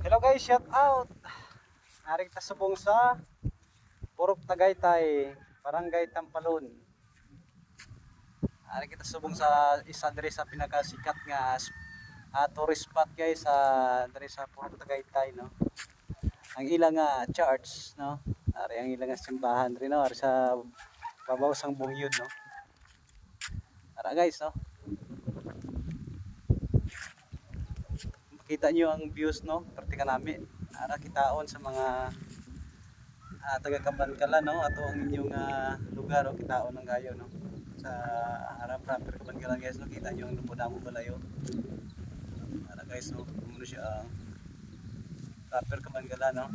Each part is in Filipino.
Hello guys, shout out. Ari kita subong sa Purok Tagaytay, Barangay Tampalon. Ari kita subong sa isa diri sa pinakasikat nga tourist spot guys sa diri sa Purok Tagaytay, no. Ang ilang nga church, no. Ari ang ilang nga simbahan rin, no, ari sa babaw sang bungyod, no. Ara guys, no. Kita nyo ang views, no, parte ka namin ara kitaon sa mga taga Kabankalan, no, ato ang inyong lugar o kitaon ng gayo, no, sa harap proper Kabankalan guys, no. Kita nyo ang lumodamo balayo ara guys, no, muna siya proper Kabankalan, no,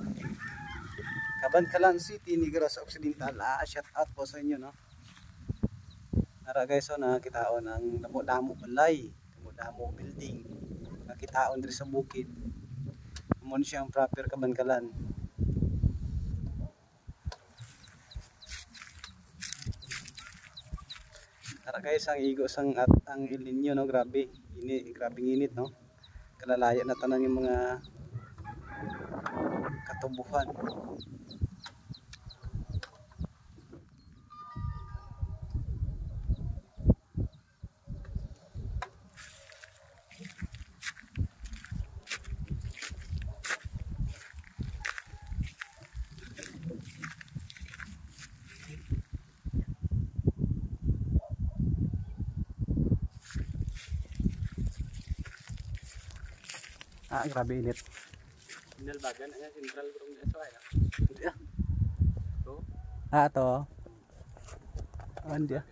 Kabankalan City, Negros Occidental. Shout out po sa inyo, no. Ara guys, so na kitaon ang lumodamo balay, lumodamo building nakitaon diri sa bukid. Mo siya ang proper Kabankalan. Tara guys, ang igos ang at ang El Nino, no, grabe init, no. Kalalaya na tanan yung mga katubuhan. Grabe init. Sinal bagan ang central room na sa ay. To. To. Andiya.